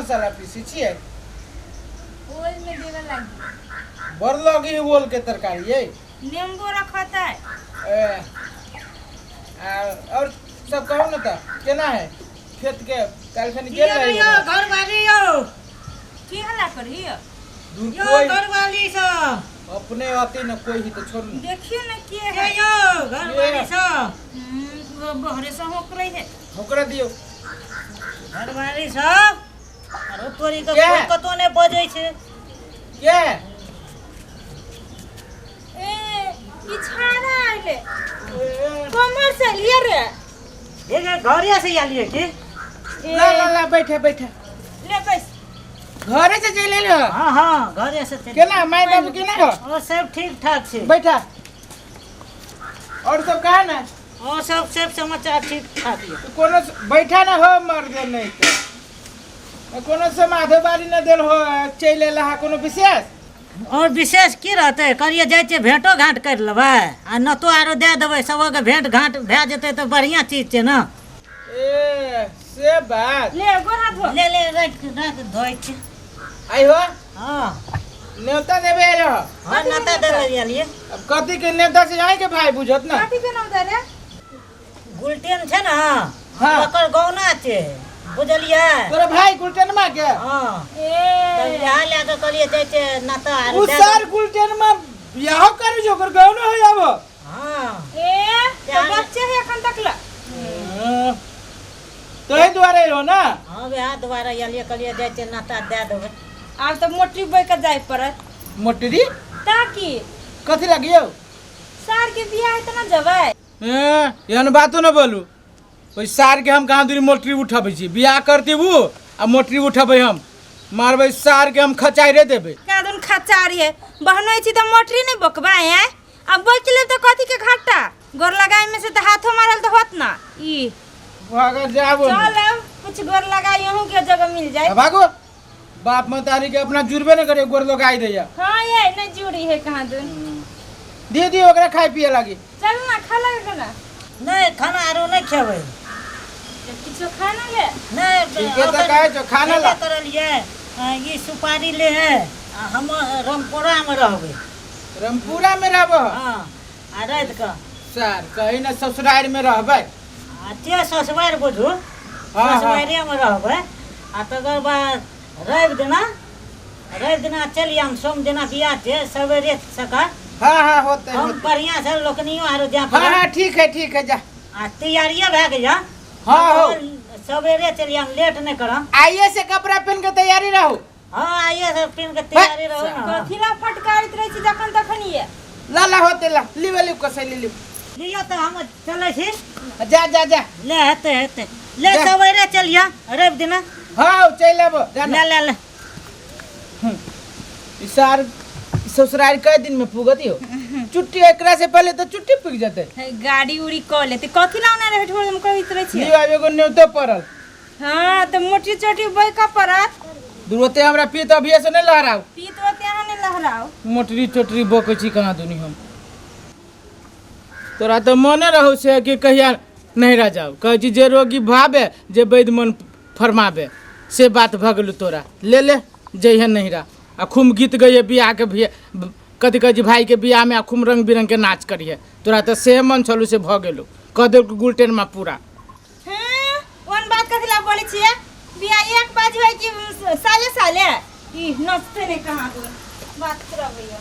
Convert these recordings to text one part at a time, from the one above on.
मसाला PC छिए ओल में देवे लगी बड़ लगी ओल के तरकारी ये नींबू रखता है और सब कहो ना था केना है खेत के काल खनी गेल रही यो घर वाली यो की हला करी यो घर वाली सा अपने आते न कोई ही तो छोड़ देखियो ना के है यो घर वाली सा बहरे से होकरे है होकरा दियो घर वाली सा अरे तोरी के कोई कतो ने बजै छे के ई छाड़ा आइले कमर से लिए रे ये घरे से आलिए की ला ला ला बैठे बैठे ले बैठ घरे से चले ले हां घरे से केना माय बाबू केना हो और सब ठीक ठाक छे बैठा और सब कहा ना और सब समाचार ठीक ठाक है तो कोनो बैठा ना हो मर दे नहीं तो कोनो समाधे बारी न देल हो चले ला कोनो विशेष और विशेष की रहते करिए जाय छे भेंटो घाट कर लेबै आ न तो आरो दे देबै सबके भेंट घाट भए जेतै तो बढ़िया चीज छे ना ए से बात ले गोरा धो ले रख धोइ छे आई हो हां नेता देबे रे हां नाता देबै लिए अब कथि के नेता से आई के भाई बुझत ना कथि के नाम दे रे गुलटेन छे ना हां ओकर गौना छे बुझलिए तोरा भाई गुलटेन मा के हां ए तब यहाँ लेके करिए जाय छे नाता आरो दे उसार गुलटेन मा बियाह कर जो कर गौनो हो जाबो हां ए तो बच्चे है एखन तक ला तो ही द्वारे रो ना हां बियाह दोबारा लिए करिए जाय छे नाता दे देबै आब तो मोटरी बय के जाय पड़त मोटरी ताकि कथि लगियो सार के बियाह है त ना जबै एहन बातो न बोलू ओइ सार के हम कहाँ दूरी मोटरी उठबै छी बियाह करते वो आ मोटरी उठबै हम मारबै सार के हम खचाइरे देबै कादुन खचारी है बहनोई छी त मोटरी नहीं बकबा है अब बोल ले तो कथि के घाटा गोर लगाई में से तो हाथों मारल तो होत ना ई अगर जाबो चल अब कुछ गोर लगाई यहूं के जगह मिल जाए भागो बाप मतारी के अपना जुड़बे न करे गोर लगाई दैया हां ये नहीं जुड़ी है कहां दून दे दी ओकरा खाए पिए लागी चल ना खा लगे ना नहीं खाना आरो नहीं खेबै किछो खाना ले नहीं ठीक है तो कहे जो खाना ला करलिए ये सुपारी ले है हम रामपुरा में रहबै रामपुरा में रहबो हां आ रात का सर कहीं न ससुराल में रहबै ते ससुराल बुझू ससुराले में रहबै आ तकर बाद रवि दिना चलिए हम सोम दिना बियाह छे सवेरे सका हां होते हम बढ़िया से लोकनियो आरो जा हां ठीक है जा आ तैयारियां भए गया हां हो सवेरे चलिए हम लेट नहीं करम आइए से कपड़ा पहन के तैयारी रहो हां आइए से पहन के तैयारी रहो ना कथिला फटकारित रही छी जखन तखन ये ला होते ला लिवे कसै लियो लियो तो हम चलै छी जा ले हेते ले सवेरे चलिए रवि दिना हां चल आबो ले इसार ससुराल कई दिन में पुगती हो छुट्टी एकरा से पहले तो छुट्टी पुग जाते गाड़ी उड़ी क लेते कथिला ना रहे ठोर हम कहित रही छी लियो एगो न्योते पड़ल हां तो मोटी चोटी बय का परत दुरते हमरा पीत अभी से नहीं लहराओ पीत होते यहाँ नहीं लहराओ मोटरी चोटरी बोकै छी कहाँ दुनी हम तोरा तो मने रहौ से कि कहिया नहीं रह जाओ कह छी जे रोगी भावे जे वैद्य मन फरमावे से बात भ गेलु तोरा ले जइहे नहीं रहा आ खूब गीत गइए बियाह के भी कथी कह भाई के बियाह में खूब रंग बिरंग के नाच करिए तोरा तो से मन छलु से भ गेलु कह दे गुलटेन में पूरा हां कोन बात कथिला बोले छिए बियाह एक बाज है कि साले ई नचते ने कहां को बात करबैया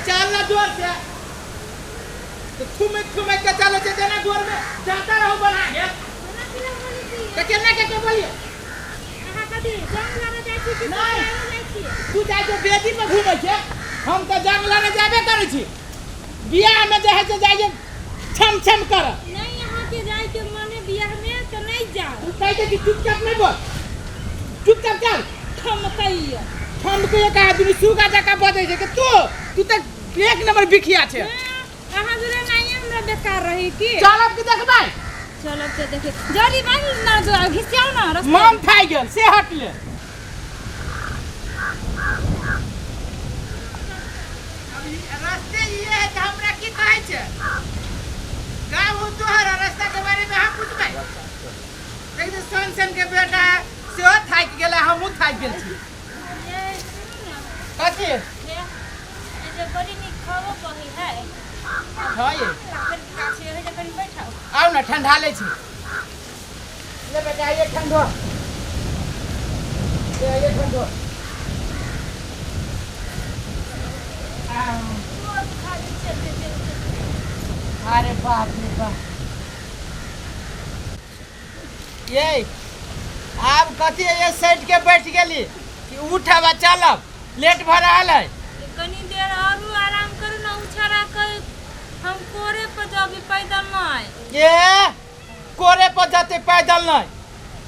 चल ना जोर से तो ठुमे के चलो जे जना गोर में जाता रहो बना के केना के बोलिए अहाँ कथि जंगल में जाइ छी कि नहीं तू जाय जो बेदी में घूमै छे हम तो जंगल में जाबे करै छी बियाह में जे है से जाइए छम कर नहीं यहाँ के जाय के मने बियाह में तो नहीं जाओ कह दे कि चुपचाप नहीं बोल चुपचाप चल ठमकैया ठंड को एक आदमी सुगा जका बजे छे कि तू तो एक नंबर बिखिया छे अहाँ जरे नहीं हमरा बेकार रही की चल अब के देखबै चलो से देखे जल्दी बन ना जो घिसियाओ ना रास्ता मन फाइ गेल से हट ले अभी रास्ते ये है कि हमरा की कहै छे गाँव हो तोहर रास्ता के बारे में हम पूछबै लेकिन सन सन के बेटा सेहो थाकि गेला हमहूँ थाकि गेल छी कथी हाँ ये आओ ना ठंडा ले छी ले बेटा ये ठंडो ये ठंडो अरे बाप रे बाप ये आप कथी ये सेट के बैठ गेली कि उठब चलब लेट भऽ रहल है कनी देर और आराम करू ना उछारा कर हम कोरे पर जाबी पैदल नहीं ये कोरे पर जाते पैदल नहीं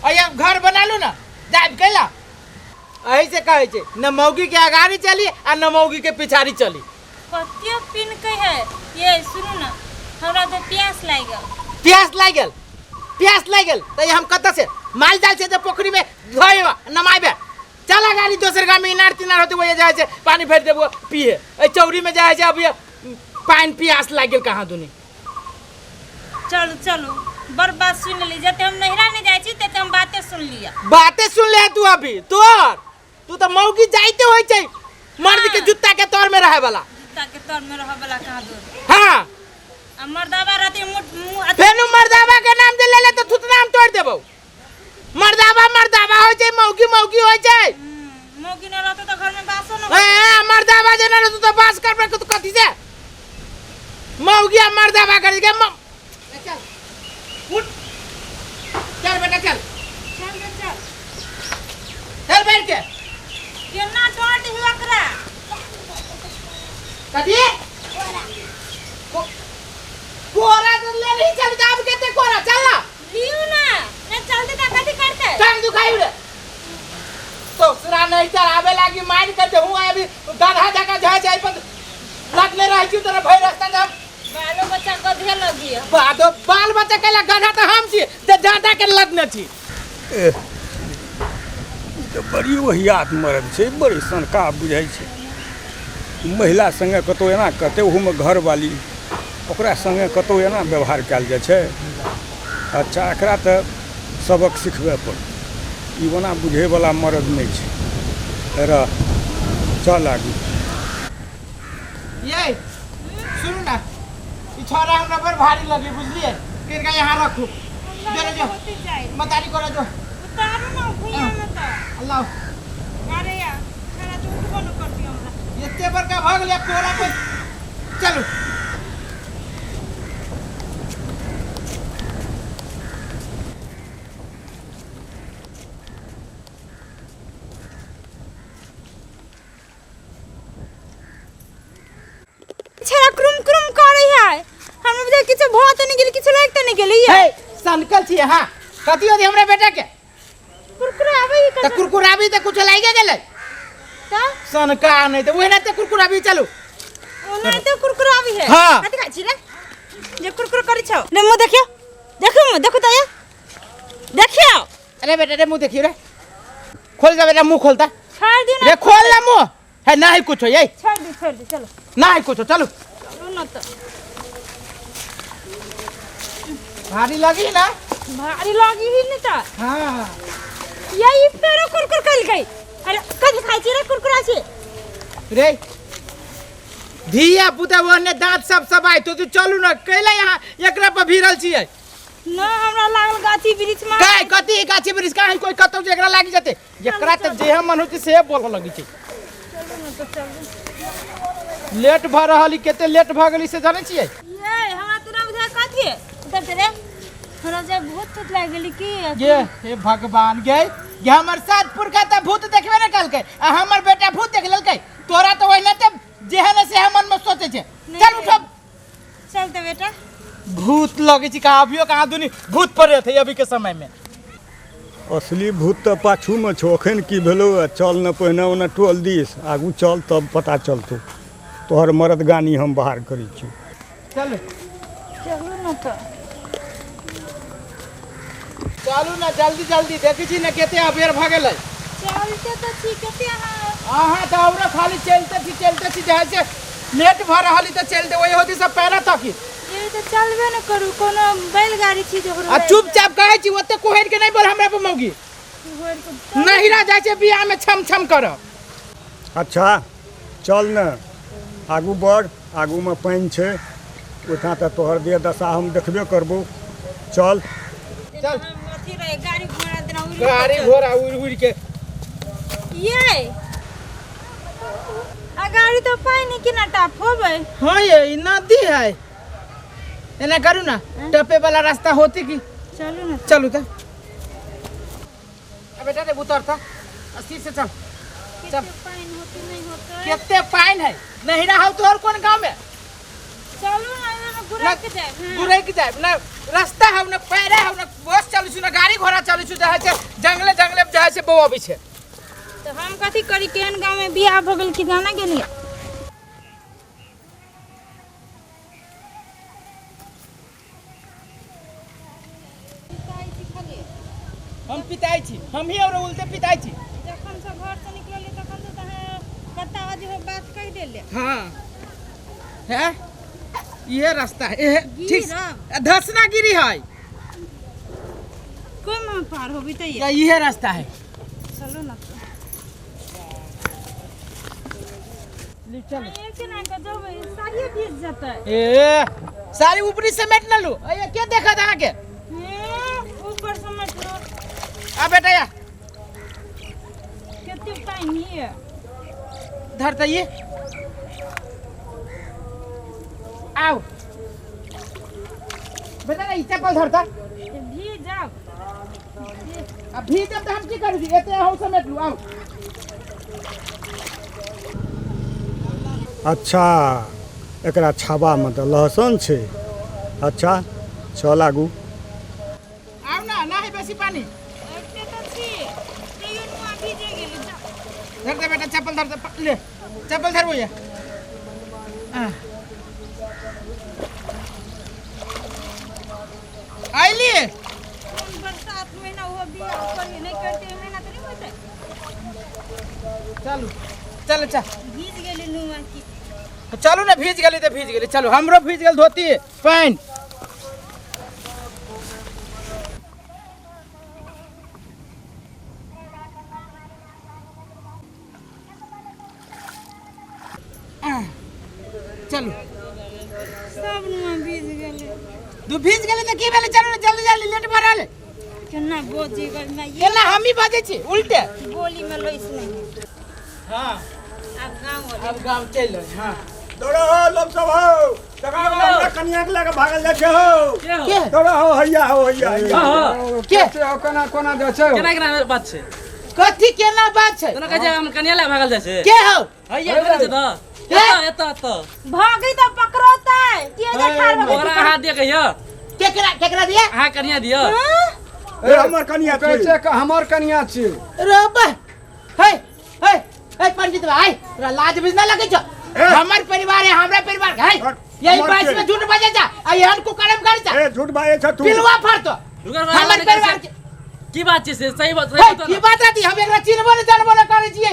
अया घर बना लू ना जाब कैला ऐसे से कहै छै न मौगी के आगाड़ी चली आ न मौगी के पिछाड़ी चली कतियो पिन के है ये सुनु ना हमरा तो प्यास लाग गेल प्यास लाग गेल त हम कत से माल जाल से जे पोखरी में धोइबा नमाइबे चला गाड़ी दोसर गाम में इनार तिनार होते वही जाए पानी फेर देबो पिए ए चौरी में जाए अभी पानी प्यास लाग गेल कहाँ दुनी चलो चलो बर्बाद सुन ली जते हम नहिरा नहीं जाय छी तते हम बातें सुन लिया बातें सुन ले तू अभी तू तो मौगी जाइते होय छै मर्द के जूता के तौर में रहे वाला जूता के तौर में रहे वाला कहां दूर हां मर्दावा रहते मुंह फेनु मर्दावा के नाम दे ले तो थुतना हम तोड़ देबो मर्दावा होय छै मौगी होय छै मौगी न रहते तो घर में बासो न ए मर्दावा जे न रहते तो बास करबे तो कथि से मौगी आ मर्दावा कर के चल उठ चल बेटा चल चल बैठ के केना टोट ही एकरा कथि कोरा तो ले नहीं चल जाब केते कोरा चल ना लियो ना न चलते त कथि करते टांग दुखाई रे तो सुरा नहीं चढ़ावे लागी मार के हूं अभी गधा जगह जाए जाए पर लगले रह छी तोरा भई रास्ता जब बालो बच्चा गधे लगी है बाल बच्चा केला गधा तो हम छी ते ज्यादा के लगने छी तो बड़ी वहियात मरद छै बड़ी सनका बुझाइ छै महिला संगे कतौ एना करते ओहू में घर वाली ओकरा संगे कतौ एना व्यवहार कयल जाइ छै अच्छा एकरा तऽ सबक सिखबे पड़त ई ओना बुझे वाला मरद नहीं छै रह चल आगू ये सुन ना ई छोरा हमरा पर भारी लगी बुझलिए फिर का यहां रखू जरा जो मतारी करो जो उतारो ना भुइया में त अल्लाह अरे यार खाना तो उठबो न करती हमरा एते बड़का भ गेल कोरा पे चलो छरा क्रुम क्रुम करे है हम बुझे किछ भोत नहीं गेल किछ लागते नहीं गेल हे सनकल छी हां कथि होदी हमरा बेटा के कुरकुरा आवे त कुरकुराबी त कुछ लागे गेलै त सनका नहीं त ओहिना त कुरकुराबी चलू ओना त कुरकुरा आवे है हाँ। कथि खाइ छी रे जे कुरकुर करै छौ रे मु देखियो देखो त ये देखियो अरे बेटा रे मुंह देखियो रे खोल जा बेटा मुंह खोलता छोड़ दी ना रे खोल ना मुंह है नहीं कुछ ये छोड़ दी चलो नहीं कुछ चलो चलो ना तो भारी लगी ना भारी लगी ही नहीं त हां यही पेरो कुरकुर कल गई अरे कथि खाइ छी रे कुरकुरा छी रे धिया पुता ओने दांत सब आइ तो चलू ना कैला यहां एकरा पर भिरल छियै ना हमरा लागल गाछी वृक्ष में काय कथि गाछी वृक्ष का कोई कतौ जे एकरा लागी जते एकरा त जेह मन होते से बोल लगी छै चलो ना तो चलो लेट भ रहली केते लेट भ गेली से जानै छियै ये हमरा तोरा बुझा कथि उधर से रे हमरा जे भूत तूत लाग गेली की ये हे भगवान गे ये हमर साथ पुरखा त भूत देखबे न कलकै आ हमर बेटा भूत देख लेलकै तोरा त ओहिना त जेहन से मन में सोचे छै चल उठ चलते बेटा भूत लगे छी कहाँ अभियो कहाँ दुनी भूत पड़े थे अभी के समय में असली भूत तऽ पाछू में छो अखन की भेलो चल न पहिने ओना टोल दिस आगू चल तब पता चलतो तोहर मरद गानी हम बाहर करै छी चल चलो ना तो चलू ना जल्दी देखी छी ना केते अबेर भ गेलै चलते तो ठीक है अहाँ तो औरो खाली चलते छी जहाँ से लेट भ रहली तो चलते वही होती सब पैरा तक ये तो चलबे न करू कोनो बैलगाड़ी छी जोकरो आ चुपचाप कहै छी ओते कोहर के नहीं बोल हमरा पे मौगी नहिरा जाय छै बियाह में छम छम कर। अच्छा चल न आगू बढ़, आगू में पानि छै, ओहिठाम तऽ तोहर देह दशा हम देखबे करबो। चल चल अथी रहे गाड़ी घोड़ा देना उड़ी गाड़ी घोड़ा उड़ उड़ के ये आ गाड़ी तो पानी के ना टाप होबे। हाँ ये ई नदी है एने करू ना टपे वाला रास्ता होती की चलो ना चलू तो अब बेटा रे उतर था अस्सी से चल कितने पानी होती नहीं होता कितने पाइन है नहिरा हो तो और कौन गांव में चलो ना घुरा के जाए घुरे के जाए ना रास्ता है ना पैरे है ना बस चलू छु ना गाड़ी घोड़ा चलू छु जहाँ से जंगले जंगले में जहाँ से बो अभी छे तो हम कथी करी केहन गांव में बियाह भ गेल कि जाना गेलिए। हम पिताई छी हम ही और उल्टे पिताई छी जखन से घर से निकलले तखन तो तहे कत्ता जे हो बात कह देले। हाँ है ये रास्ता है ये ठीक गिरब। धसना गिरी है कोई में पार होबी त या ये रास्ता है चलो ना ले चलो ये के ना के जब साड़ी भीज जाता है ए सारी ऊपरी समेट न लू ये क्या देखा था के ऊपर समझ लो आ बेटा या कितने पानी है धरता ये आओ बेटा ना इतना पल धरता भीज जाओ अब भी जब तो हम की कर दी एते हो समेट लू आओ अच्छा एकरा छाबा में तऽ लहसुन छै। अच्छा चल आगू। आओ ना ना है बेसी पानी ऐसे तो छी तैयो नुआ भीजे गेली जा धर दे बेटा चप्पल धर दे ले चप्पल धर भैया आइली बरसात महीना हो बियाह करी नहीं करते महीना तो नहीं होते चलो चल चल भीज गेली नुआ की चलू ना भीज गली तो भीज गली चलो हमरो भीज गल धोती पैंट चलो सब नुआ भीज गेली तू भीज गली तो की भेले चलो ना जल्दी जल्दी लेट भरा ले केना बोझी गल में ये केना हम ही बाजे छी उल्टे बोली में लइस नहीं हां अब गांव अब गांव चल हां दौड़ा हो लोग सब हो जगह वाला कन्या के लेके भागल जाय छै हो के दौड़ा हो हैया के हो कोना कोना जाय छै केना केना बात छै कथी केना बात छै तोरा कहे छै हम कन्या ले भागल जाय छै के हो हैया करे छै त एता भागी तो पकड़ोता है के जे ठार हो ओकरा हाथ दे कहियो केकरा दिया हां कन्या दियो ए हमर कन्या छै हमर कन्या छै रे बा हे हे हे पंडित भाई तोरा लाज भी ना लगे छ हमर परिवार है हमरा परिवार है यही बात में झूठ बजे जा आ यहन को कर्म कर जा ए झूठ बाजे छ तू पिलवा फर तो हमर परिवार के की बात छै से सही बात की बात रहती हम एकरा चिन्हबो न जानबो न करे छिए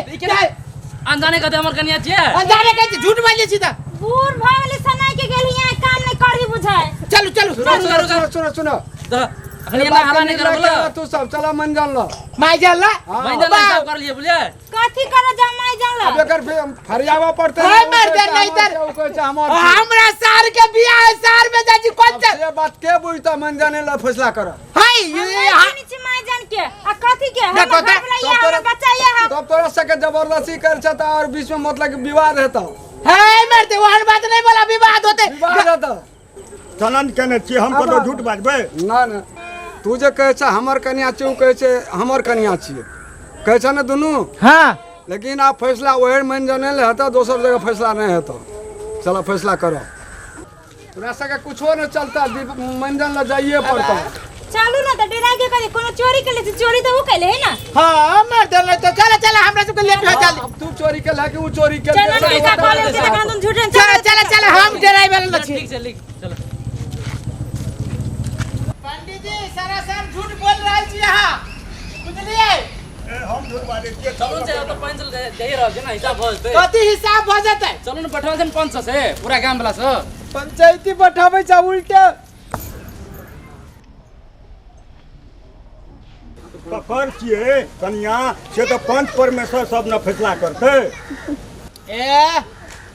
अनजाने कहते हमर कन्या छिए अनजाने कहते झूठ बाजे सीधा बूढ़ भागले सनाई के गेली यहां काम नहीं करही बुझाए चलो चलो सुनो कन्या ना हरा नहीं कर बोला तू सब चला मन जान लो माई जाला मैं जान सब कर लिए बोलिए कथी करे जमाई जाला अब एकर फरियावा पड़ते है मर दे नहीं तर हमरा सार के बियाह है सार में जाजी कोन से ये बात के बुझता मन जाने ला फैसला कर हाय नीचे माई जान के आ कथी के हम देखो घर वाला ये हम बचाइए हम तब तोरा सके जबरदस्ती कर छता और बीच में मतलब कि विवाद रहता हाय मरते वहन बात नहीं बोला विवाद होते विवाद रहता चलन केने छी हम कतो झूठ बाजबै ना ना तू जे कहै छ हमर कन्या छी उ कहै छै हमर कन्या छी कहै छ ने दुनू हां लेकिन आप फैसला ओहे मन जाने ले हता दोसर जगह फैसला नहीं हेतो चलो फैसला करो तोरा सके कुछो न चलता मंजन ल जाइए पड़ता चलू ना तो डरा के करे कोनो चोरी के ले चोरी तो वो कैले है ना हां मर दे नहीं तो चल हमरा सब के लेट हो जल्दी अब तू चोरी के लाके उ चोरी के चलो पैसा कॉलेज के दुकान तुम झूठे चल हम ड्राइवर ल छी ठीक से लिख चलो पंडित जी सरासर झूठ बोल रहल छी यहां बुझलिए हम झूठ बाजै छियै चलो से तो पेंसिल जाई रहल छै ना हिसाब भजते कथी हिसाब भ जते चलो न पठवा देन 500 से पूरा गांव वाला से पंचायती बैठाबै छ उल्टे ककर छियै कनिया से तो पंच परमेश्वर सब न फैसला करते। ए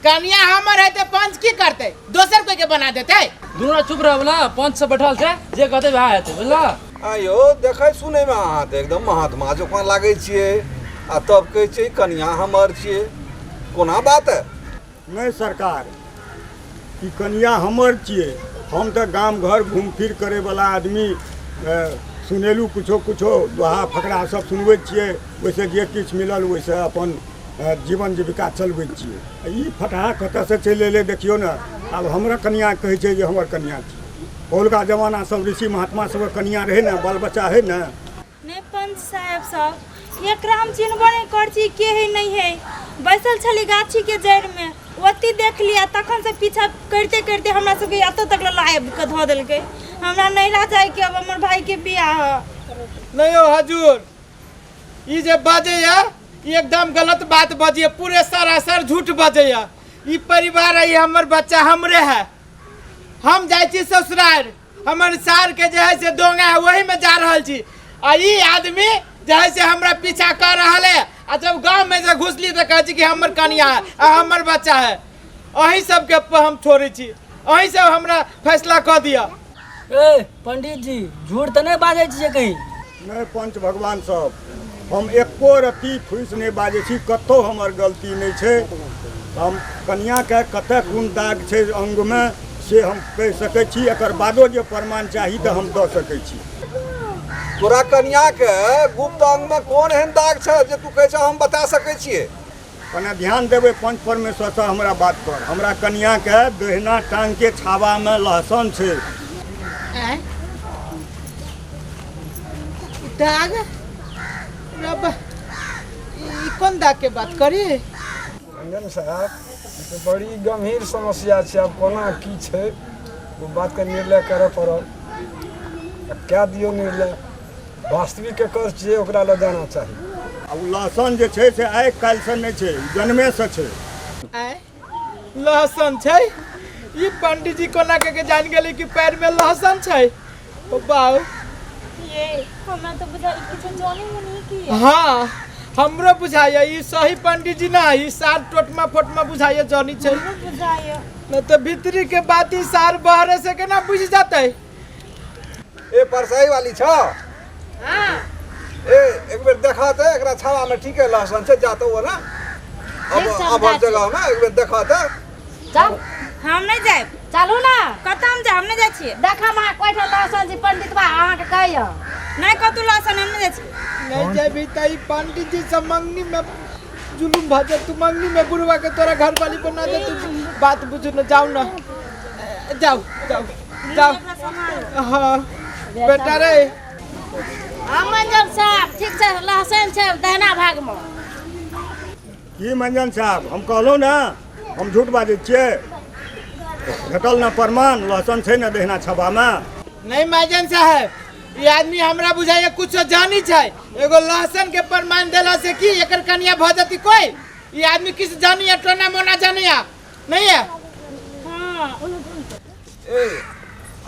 कन्या हमर है तो पंच की करते दोसर कोई के बना देते। दुनू चुप रह बोला, पंच से बैठल छै जे कहते वएह हेतै बुझला। आयो देखे सुने में अहाँ तऽ एकदम महात्मा जकाँ लागै छियै आ तब कहै छियै कन्या हमर छियै, कोना बात है? नहीं सरकार ई कनिया हमर छियै, हम तो गाम घर घूम फिर करे वाला आदमी सुनेलू कुछो कुछो दोहा फकरा सब सुनबै छियै, वैसे जे किछु मिलल वैसे अपन जीवन जीविका चलबै छियै। ई फटहा कतऽ से चलि एलै देखियौ ने। आब हमरा कनिया कहै छै जे हमर कनिया छी। पहिलुका जमाना सब ऋषि महात्मा सबके कनिया रहै ने, बाल बच्चा है ने। नहीं पंच साहब सब एकरा हम चिन्हबो नहीं करछी के है नहीं है। बैसल छली गाछी के जड़ में ओती देख लिया, तखन से पीछा करते करते हमरा सबके एतऽ तक लायब के धऽ देलकै। हमरा नैरा जाय के अब हमर भाई के बियाह नहीं हो हजूर, ई जे बाजे या एकदम गलत बात बजिए, पूरे सरासर झूठ बजे या। ई परिवार है, हमर बच्चा हमरे है। हम जाय छी ससुराल, हमर सार के जे है से दोंगा है वही में जा रहल छी। आ ई आदमी जे है से हमरा पीछा कर रहल है, आ जब गांव में से घुसली तो कहै छी कि हमर कन्या है आ हमर बच्चा है। अही सब के हम छोड़े छी, अही सब हमरा फैसला कऽ दिया। ए पंडित जी झूठ तऽ नहि बाजै छियै कहीं? नहीं पंच भगवान सब, हम एको रत्ती फुसि नहीं बाजै छी, कतौ हमर गलती नहीं छै। हम कन्या के कतऽ कोन दाग छै अंग में से हम कहि सकै छी, एकर बादो जे प्रमाण चाही तऽ हम दऽ सकै छी। तोरा कन्या के गुप्त अंग में कोन एहन दाग छै जे तू कहै छ हम बता सकै छियै? कने ध्यान देबै पंच परमेश्वर से हमरा बात पर। हमरा कन्या के दहिना टांग के छावा में लहसन छै। दाग रब ई कोन दाग के बात करी? रंजन साहब ई तो बड़ी गंभीर समस्या छै। अब कोना की छै वो बात के निर्णय करे पड़ल। क्या दियो निर्णय, वास्तविक एकर छियै ओकरा लऽ जाना चाही। अब लहसन जे छै से आइ काल्हि से नहीं छै, जन्मे से छै। लहसन छै? ई पंडित जी कोना के जान गेलै कि पैर में लहसन छै? ओ बाऊ ये हमरा तो बुझाई कुछ जाने नहीं की। हाँ हमरो बुझाइए ई सही पंडित जी ना, ई सार टोटमा फोटमा बुझाइए जानी छै। बुझाइए न तो भीतरी के बात ई सार बहरे से केना बुझ जाते? ए परसाई वाली छ? हां ए एक बेर देखा त एकरा छावा में ठीके लहसन छै, जातो हो ना। अब हर जगह में एक बेर देखा त। चल हम नहीं जाए, चलू ना। कतऽ हम जा, हम नहीं जाय छियै। देखा मा कोइठा लहसन जी पंडित बा अहाँ के कहियो नहीं कतु लहसन हम नहीं जाय छियै। नहीं जेबी त ई पंडित जी से मंगनी में जुलूम भाजे। तू मंगनी में बुढ़वा के तोरा घर वाली बना दे। तू बात बुझ न, जाओ ना, जाओ जाओ जाओ। हाँ बेटा रे मंजन साहब ठीक छै, लहसन छै दहिना भाग में। की मंजन साहब हम कहलहुँ ना, हम झूठ बाजै छियै? भेटल ना प्रमाण, लहसन छै ना दहिना छावा में। नहीं महाजन साहब, ये आदमी हमरा बुझाइए कुछ जानी छै। एगो लहसन के प्रमाण देला से की एकर कन्या भ जती कोई? ये आदमी किस जानी है, टोना मोना जानी है नहीं है? ए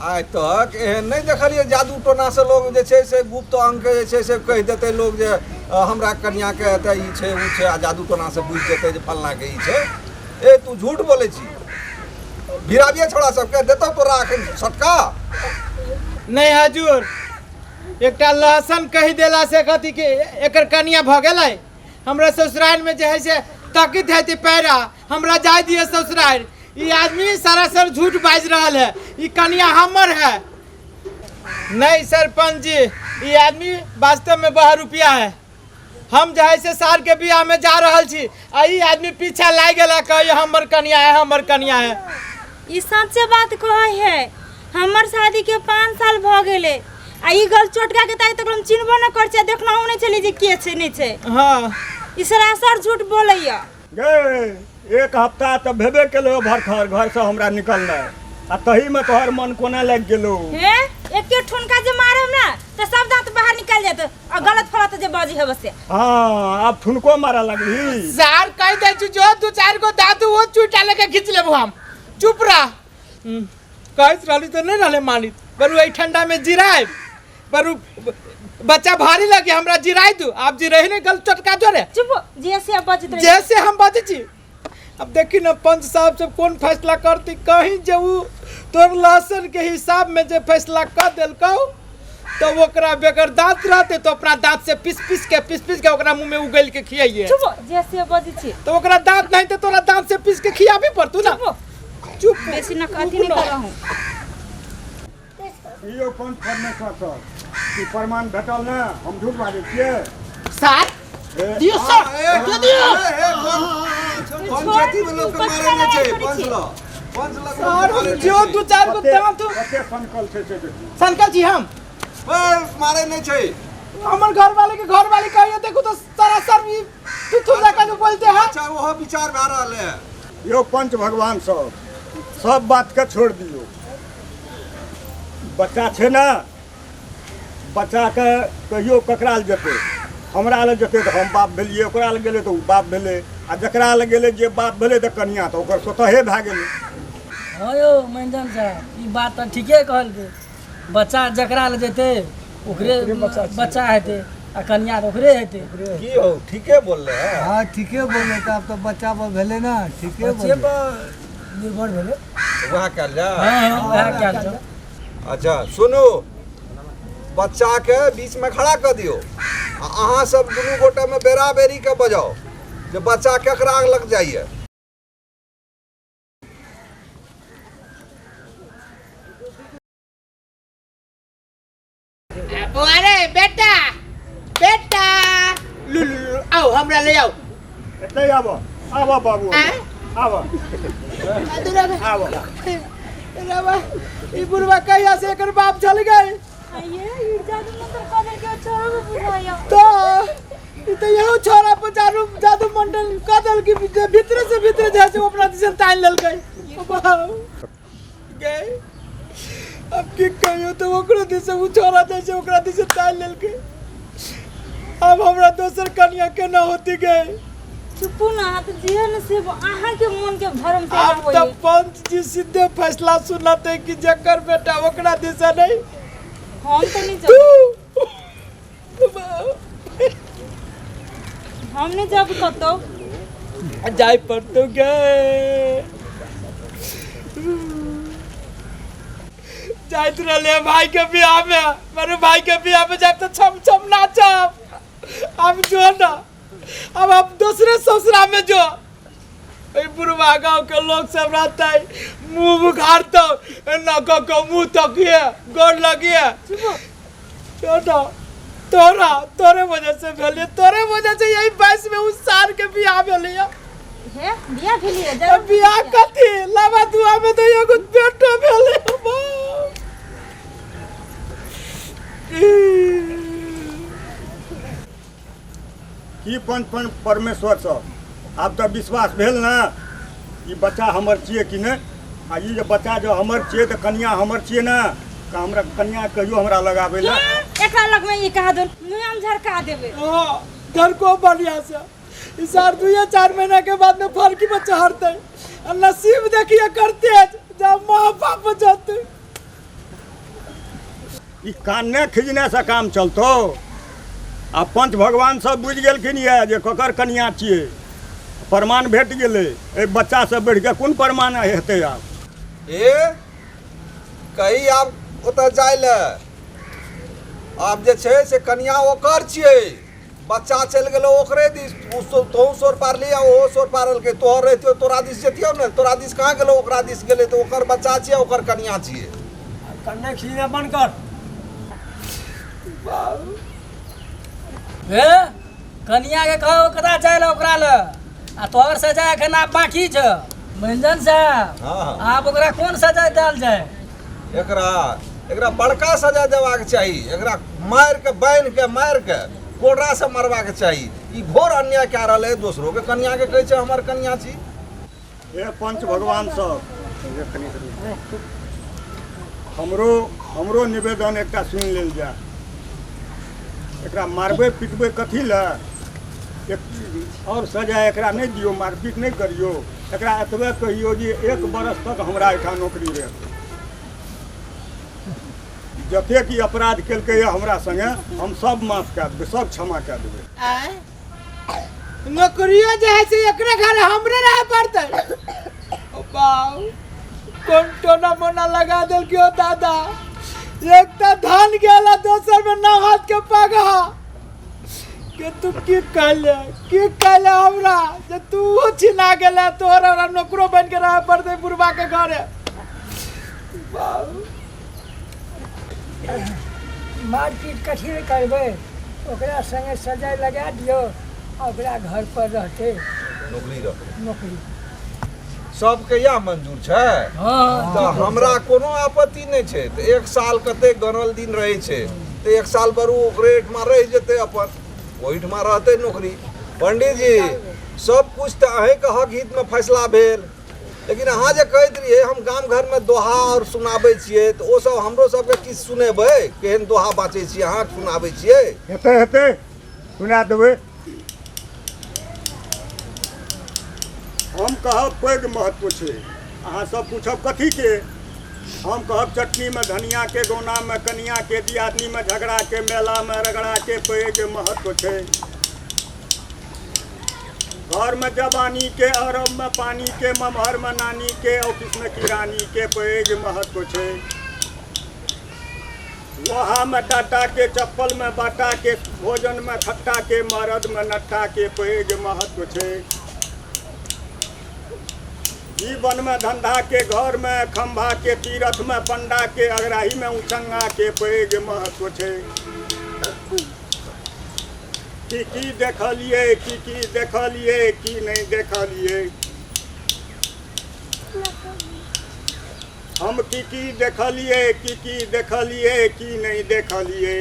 आइ तक एहन नहीं देखलिए जादू टोना से लोग जे छै से गुप्त अंग के जे छै से कह देते लोग जे हमरा कन्या के एते ई छै उ छै, आ जादू टोना से बुझ जेतै जे फलना के ई छै। ए तू झूठ बोले छी। भिराबिए छोड़ा सबके देतो तोरा अखन सटका? नहीं हजूर, एकटा लहसन कही देला से कथी के एकर कन्या भ गेलै। हमरा ससुराल में जे है से तकित है ती पैरा, हमरा जाय दिए ससुराल। ये आदमी सरासर झूठ बाज रहल है, ये कन्या हमर है। नहीं सरपंच जी, ये आदमी वास्तव में बहा रुपया है। हम जो है से सार के बियाह में जा रहल छी, आ ई आदमी पीछा लाग गेला कहे हमर कन्या है, हमर कन्या है। ई सच्चे बात कहै है। हमर शादी के 5 साल भ गेले, आ ई गल चोटका के ताई तक हम चिन्हबो न कर छै, देखनाउ नहीं चली जे के छै नहीं छै। हाँ ई सरासर झूठ बोलैया। गे एक हफ्ता तो भेबे केलो भरखर घर से हमरा निकलना, आ तही में तोहर मन कोना लग गेलो? हे एके ठुनका जे मारम ना त सब दांत बाहर निकल जात, आ गलत फलत जे बाजी है बस। हाँ अब ठुनको मारा लगली। सार कह दे जो 2-4 गो दादू वो चूटा लेके खींच लेबो हम। चुप रह, कहत रहली तो नहीं रहले मानित बरू एहि ठंडा में जिराए बरू बच्चा भारी लगे हमरा जिराई दू आप जी रही नहीं गल चटका जोरे चुप जैसे आप बजत रही जैसे हम बजे छी अब देखी ना पंच साहब सब कौन फैसला करती कहीं जब तोर लहसन के हिसाब में जो फैसला कर दिल कहू तो ओकरा बेगर दांत रहते तो अपना दांत से पीस के ओकरा मुंह में उगल के खियाइए चुप जैसे आप बजत छी तो ओकरा दांत नहीं तो तोरा दांत से पीस के खियाबे पड़तू ना चुप बेसी न अथी नहीं कर रहूं यो पंच परमेश्वर सर की प्रमाण भेटल ना हम झूठ बाजै छियै साथ दियो सर दे दियो पंचायती में लोग के मारे नहीं चाहिए पंच लो सर जो दो चार को दांत कते संकल छै से संकल जी हम मारे नहीं चाहिए हमर घर वाले के घर वाली कहिए देखो तो सारा सर तू लगा जो बोलते हैं अच्छा वो विचार भा रहल है यो पंच भगवान सब बात के छोड़ दियो बच्चा छै ना बच्चा के कहियो ककरा ल जेतै हमरा ल जेतै तऽ हम बाप भेलियै ओकरा ल गेलै तऽ ओ बाप भेलै आ जकरा ल गेलै जे बाप भेलै तऽ कनिया तऽ ओकर स्वतःहे भए गेलै हाँ यो मंजन साहब ई बात तो ठीके कहलकै बच्चा जकरा ले जेतै ओकरे बच्चा हेतै आ कन्या तो ओकरे हेतै की हो ठीके बोल रहे हैं हाँ ठीके बोले तो अब तो बच्चा पर भेले ना ठीके बच्चे बोले पर निर्भर भेलै वहाँ कर जा हाँ वएह कयल छै अच्छा सुनू बच्चा के बीच में खड़ा कर दियो अहाँ सब दुनू गोटे में बेरा बेरी के बजाओ जे बच्चा केकरा लग जाइए अरे बेटा बेटा आओ हमरा ले आओ एतै आबो आबो बाबू आबो आबो रवा ई बुढ़वा कहिया से एकर बाप चल गए ये जादू मंत्र कर के छोड़ बुझाया तो ई तो यहो छोरा पर जादू मंडल कदल की भीतर से भीतर जैसे वो अपना दिशन तान लेल गए अब की कहियो तो ओकरा दिसे उ छोरा जैसे ओकरा दिसे तान लेल अब हमरा दोसर कन्या के न होती गए चुपू ना हाथ जीवन से आहा के मन के भरम से अब तो पंच जी सीधे फैसला सुनाते कि जकर बेटा ओकरा दिशा नहीं हम तो नहीं जाब हम नहीं जाब कतो जाय पड़तो गए जाइत रहले भाई के बियाह में मेरे भाई के बियाह में जाब तो छम छम नाचब अब जो ना अब आप दूसरे ससुरा में जो बुढ़वा गाँव के लोग सब रहता है मुंह उघाड़ता न को मुंह तकिए गोड़ लगिए तोरा तोरे वजह से भेलिए तोरे वजह से यही 22 में उस साल के बियाह भेलिए है बियाह भेलिए जरूर बियाह कथी लवा दुआ में तो एगो बेटो भेले की पंच परमेश्वर सब आब तऽ विश्वास भेल ना ई बच्चा हमर छियै कि नहि आ ई जे बच्चा जो हमर छियै तऽ कन्या हमर छियै ना का हमरा कन्या कहियो हमरा लगाबै ला एकरा लग में ई कहा दो मुंह झरका देबे हां घर को बढ़िया से इस साल 2-4 महीना के बाद में फरकी बच्चा हरते नसीब देखिए करते जब माँ बाप जाते ई कान खिजने से काम चलतो आ पंच भगवान सब बुझि गेलखिन ये जे ककर कन्या छियै प्रमाण भेट गेलै एहि बच्चा से बढ़ि के कोन प्रमाण हेतै आब ए कहीं आब ओतऽ जाय ले आब जे छै से कन्या ओकर छियै बच्चा चलि गेलो ओकरे दिस तोहू सोर पारली ओहो सोर पारलकै तोहर रहितियो तोरा दिस जेतियो ने तोरा दिस कहाँ गेलो ओकरा दिस गेलै तऽ ओकर बच्चा छियै ओकर कन्या छियै कन्या खीना बंद कर हे कन्या के कहो ओकरा चाहे ओकरा ल आ तोहर सजा एखन आब बाकी छ मंजन साहब हाँ आब ओकरा कोन सजा देल जाय एकरा बड़का सजा देबाक चाही एकरा मारि के कोड़रा से मरबाक चाही ई घोर अन्याय कए रहल है दोसरो के कन्या के कहै छै हमर कन्या छी हे पंच भगवान सब हमरो निवेदन एकटा सुनि लेल जाय एकरा मारबै पिटबै कथी लए एक और सजा एकरा नहीं दियो मारपीट नहीं करियो एकरा एतबे कहियो जे 1 बरस तक हमरा एहिठाम नौकरी रहे जतेक ई अपराध केलकै हमरा संगे हम सब माफ कए देबै सब क्षमा कए देबै आय नौकरियो जे है से एकरे घर हमरे रहे पड़तै बाऊ कौन टोना मोना लगा देल क्यों दादा एक तो धान गेला दोसर में ना हाथ के पगा के तू की कहले हमरा जे तू छिना गेला तोरा नौकरो बन के रहे पड़तै बुढ़वा के घरे मारपीट कथी करबै ओकरा संगे सजाए लगा दियो ओकरा घर पर रहते नौकरी सबके यह मंजूर छै तऽ हमरा कोनो आपत्ति नहि छै तऽ 1 साल कते गनल दिन रहै छै तऽ 1 साल पर ओकरे ठमा रहि जेतै अपन ओहिठमा रहतै नौकरी पंडित जी सब कुछ तऽ अहींके हक हित में फैसला भेल लेकिन अहाँ जे कहैत रहियै हम गाम घर में दोहा और सुनाबै छियै तऽ ओ सब हमरो सबके किछु सुनेबै केहन दोहा बाँचै छियै अहाँ सुनाबै छियै हेतै सुना देबै हम कहब पैघ महत्व छै अहाँ सब पूछब कथी के हम कहब चटनी में धनिया के गौना में कनिया के दियादनी में झगड़ा के मेला में रगड़ा के पैघ महत्व छै घर में जवानी के अरब में पानी के ममहर में नानी के ऑफिस में किरानी के पैघ महत्व छै लोहा में टाटा के चप्पल में बाटा के भोजन में खट्टा के मरद में नट्टा के पैघ महत्व छै जीवन में धंधा के घर में खंभा के तीरथ में पंडा के अगराही में उचंगा के पैघ महत्व छै की देखलिए की देखलिए की नहीं देखलिए हम की देखलिए की देखलिए की नहीं देखलिए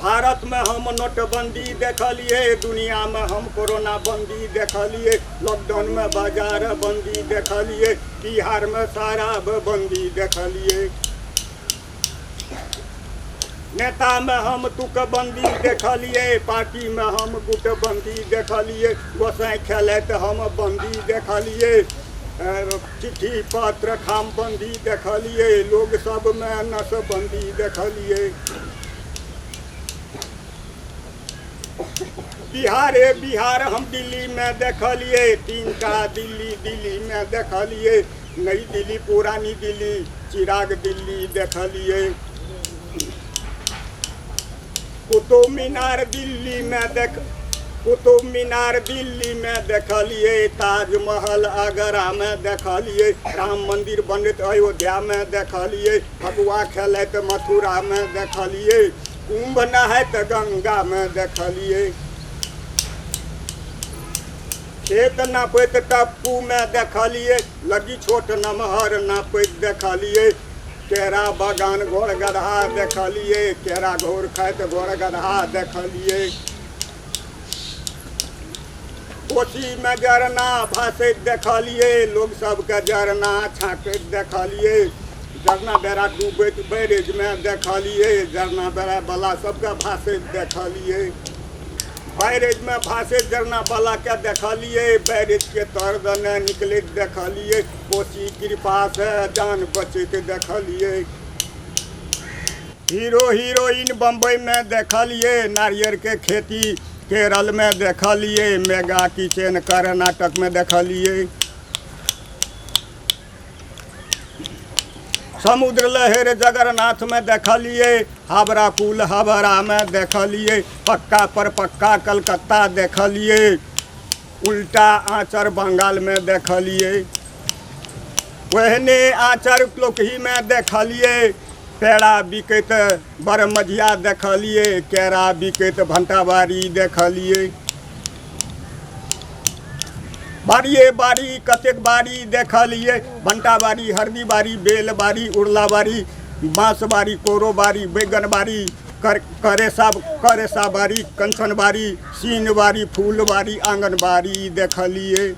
भारत में हम नोटबंदी देखलिए दुनिया में हम कोरोना बंदी देखलिए लॉकडाउन में बाजार बंदी देखलिए बिहार में शराब बंदी देखलिए नेता में हम तुकबंदी देखलिए पार्टी में हम गुटबंदी देखलिए गोसाई खेले तो हम बंदी देखलिए चिट्ठी पत्र खाम बंदी देखलिए लोग सब में नसबंदी देखलिए बिहार हम दिल्ली में देखलिए 3टा दिल्ली में देखलिए नई दिल्ली पुरानी दिल्ली चिराग दिल्ली देखलिए कुतुब मीनार दिल्ली में देखलिए ताजमहल आगरा में देखलिए राम मंदिर बनत अयोध्या में देखलिए फगुआ खेलत मथुरा में देखलिए कुंभ नहात गंगा में देखलिए खेत नापैत टप्पू में देखलिए लगी छोट नमहर नापैत देखलिए केरा बगान घोड़ गधा देखलिए केरा घोड़ खाइत घोड़ गधा देखलिए कोसी में जरना भासैत देखलिए लोग सबके जरना छाँकैत देखलिए जरना बेड़ा डूबैत बैरेज में देखलिए जरना बेड़ा वाला सबके भासैत देखलिए बैरेज में भासे जरना वाला के देखलिए बैरेज के तर दने निकलैत देखलिए कोसी कृपा से जान बचैत देखलिए हीरो हीरोइन बम्बई में देखलिए नारियल के खेती केरल में देखलिए मेगा किचन कर्नाटक में देखलिए समुद्र लहर जगन्नाथ में देखलिए हावड़ा पुल हावड़ा में देखलिए पक्का पर पक्का कलकत्ता देखलिए उल्टा आँचर बंगाल में देखलिए ओहने आँचर लोकही में देखलिए पेड़ा बिकैत बरमझिया देखलिए केरा बिकैत भंटाबाड़ी देखलिए बाड़िए बाड़ी कतेक बाड़ी देखलिए भंटा बाड़ी हरदी बाड़ी बेल बाड़ी उड़ला बाड़ी बाँस बाड़ी कोरो बाड़ी बैगन बाड़ी करेसा बाड़ी कंचन बाड़ी सीन बाड़ी फूल बाड़ी आंगन बाड़ी देखलिए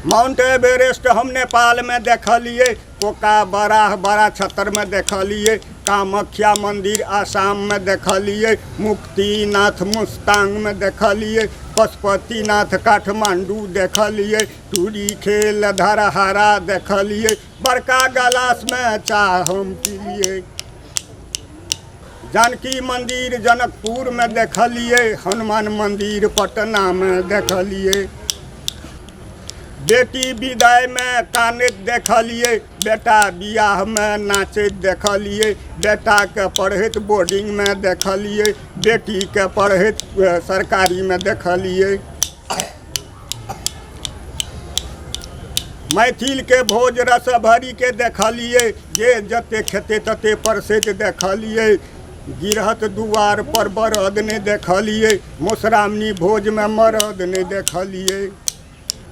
माउंट एवरेस्ट हम नेपाल में देखलिए कोका बड़ा छतर में देखलिए कामाख्या मंदिर आसाम में देखलिए, मुक्तिनाथ मुस्तांग में देखलिए, पशुपतिनाथ काठमांडू देखलिए, टूरी खेल धरहरा देखलिए, बड़का गलास में चाह हम पिलिए। जानकी मंदिर जनकपुर में देखलिए, हनुमान मंदिर पटना में देखलिए। बेटी विदाई में कानैत देखलिए, बेटा बियाह में नाचैत देखलिए, बेटा के पढ़ैत बोर्डिंग में देखलिए, बेटी के पढ़ैत सरकारी में देखलिए। मैथिल के भोज रस भरी के देखलिए, जे जते खेते तते परसैत देखलिए। गिरहत दुआर पर बरद नहीं देखलिए, मधुश्रावणी भोज में मरद नहीं देखलिए।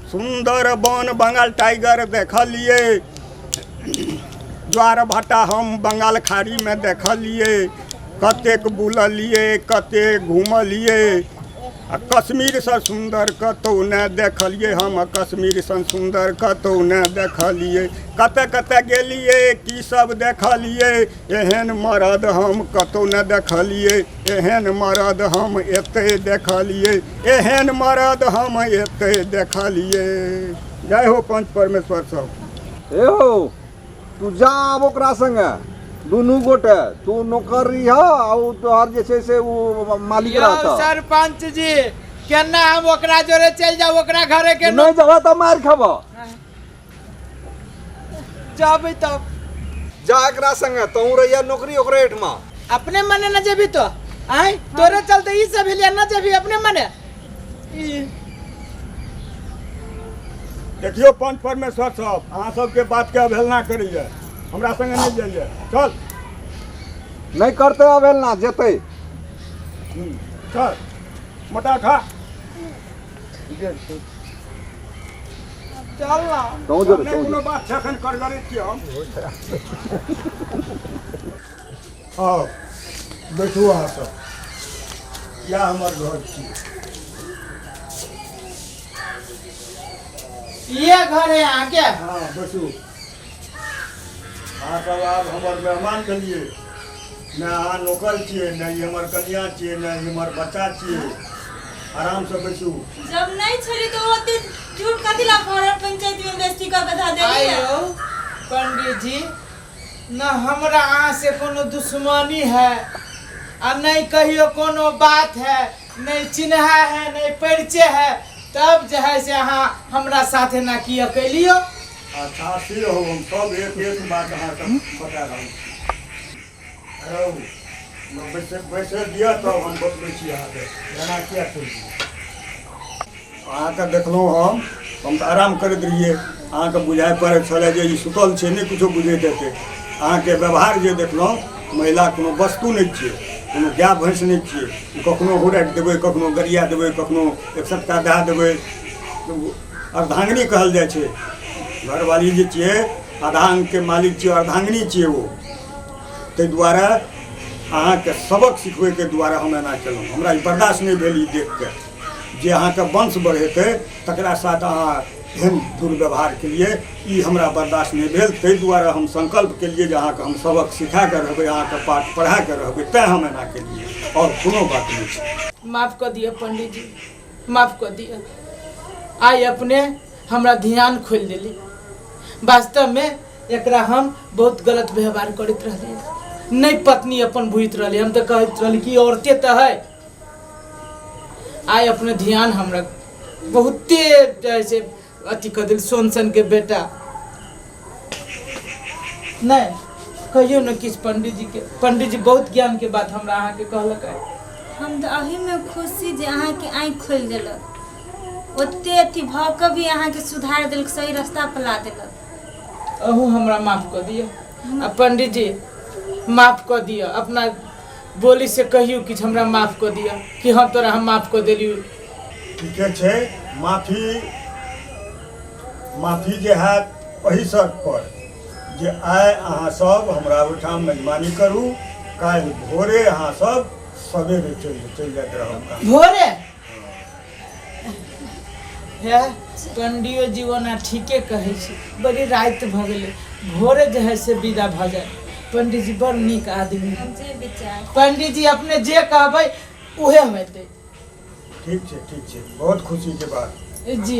सुंदर वन बंगाल टाइगर देखलिए, ज्वार भाटा हम बंगाल खाड़ी में देखलिए। कतेक बुललिए, कते घूमलिए, आ कश्मीर से सुंदर कतौ न देखलिए हम, कश्मीर से सुंदर कतौ न देखलिए। कते कते गेलिए की सब देखलिए, एहन मरद हम कतौ न देखलिए, एहन मरद हम एते देखलिए, एहन मरद हम एते देखलिए। जय हो पंच परमेश्वर सब। ए हो तू जा आब ओकरा संगे दुनू गोटे, तू नौकरी है और तोहर जे छै से वो मालिक रहता। सरपंच जी केना हम ओकरा जोरे चल जाओ, ओकरा घरे के नहीं जबा तो मार खाबा। जाबे तब जा एकरा संगे तू रहिया नौकरी ओकरे एठमा। अपने मने न जेबी तो आय तोरे चलते ई सब हिलिया न जेबी अपने मने। देखियो पंच परमेश्वर सब, अहाँ सबके बात के अवहेलना करिए, हमरा संगे नहीं जाइए। चल नहीं करते अवहेलना जेते। चल मोटा खा चल ना तू जो नहीं कोनो बात छखन कर गरे छी हम। आओ बैठू अहाँ सब, या हमर घर छी। ये घर है यहाँ के। हाँ बैठू। अहाँ सब आब हमर मेहमान छलिए, न अहाँ नौकर छियै, न ई हमर कन्या छियै, न ई हमर बच्चा छियै। आराम से बैठू। जब नहीं छली तो होती झूठ कथी ला घर पंचायत में बेइज्जती का बता देली। आयो पंडित जी, न हमरा अहाँ से कोनो दुश्मनी है आ नहीं कहियो कोनो बात है, नहीं चिन्हा है, नहीं परिचय है, तब जो है से अहाँ हमरा साथे ना किया कैलियो। अच्छा से हो, हम सब एक एक बात अहाँ सब बता रहल छी। बैसे दिया तब हम बतबै छी अहाँके एना किया करी। अहाँके देखलहुँ हम तऽ आराम करैत रहियै, अहाँके बुझाइ पड़ैत छलै जे ई सुतल छै, नहि किछो बुझैत हेतै। अहाँके व्यवहार जे देखलहुँ, महिला कोनो वस्तु नहि छियै, कोनो गाय भैंस नहि छियै। कखनो हुराटि देबै, कखनो गरिया देबै, कखनो एक सटका दए देबै। अर्धांगिनी कहल जाइ छै। घरवाली जे छियै अर्धांगके मालिक छियै, अर्धांगिनी छियै ओ। ताहि दुआरे अहाँके सबक सिखबैके दुआरे हम एना केलहुँ। हमरा ई बर्दाश्त नहि भेल ई देख कऽ जे अहाँके वंश बढ़ेतै तकरा साथ अहाँ एहन दुर्व्यवहार केलिए, ई हमरा बर्दाश्त नहीं भेल। ताहि दुआरे हम संकल्प केलिए जे अहाँके हम सबक सिखा के रहबै, अहाँके पाठ पढ़ा के रहबै, तैँ हम एना केलिए, और कोनो बात नहीं छै। माफ कर दिए पंडित जी, माफ कर दिए। आइ अपने हमरा ध्यान खोल देली। वास्तव में एकरा हम बहुत गलत व्यवहार करते रहली, नहीं पत्नी अपन भूत रही। हम तो कहते रही कि औरतें तो है। आइ अपने ध्यान हमरा बहुते जैसे अथी कर दिल, सोन सन के बेटा नहीं कहियो न किस पंडित जी के। पंडित जी बहुत ज्ञान के बात हमरा अहाँ के कहलक है। हम तो अही में खुशी जे अहाँ के आँख खोल देलक, ओते अथी भाव के भी अहाँ के सुधार देलक, सही रास्ता पर ला देलक। अहू हमरा माफ कर दियो। आ पंडित जी माफ कर दियो, अपना बोली से कहियो कि हमरा माफ कर दियो कि हम तोरा हम माफ कर देलियो। ठीके छै, माफी जे हैत ओहि शर्त पर जे आइ अहाँ सब हमरा ओहिठाम मेजबानी करू, काल्हि भोरे अहाँ सब सवेरे चलि जाइत रहब। भोरे है पंडियो जी ओना ठीके कहै छै, बड़ी रात भ गेलै, भोरे जे है से विदा भ जाए। पंडित जी बड़ नीक आदमी है। जे विचार पंडित जी अपने जे कहबै उहे हेतै ठीक छै बहुत खुशी के बात जी।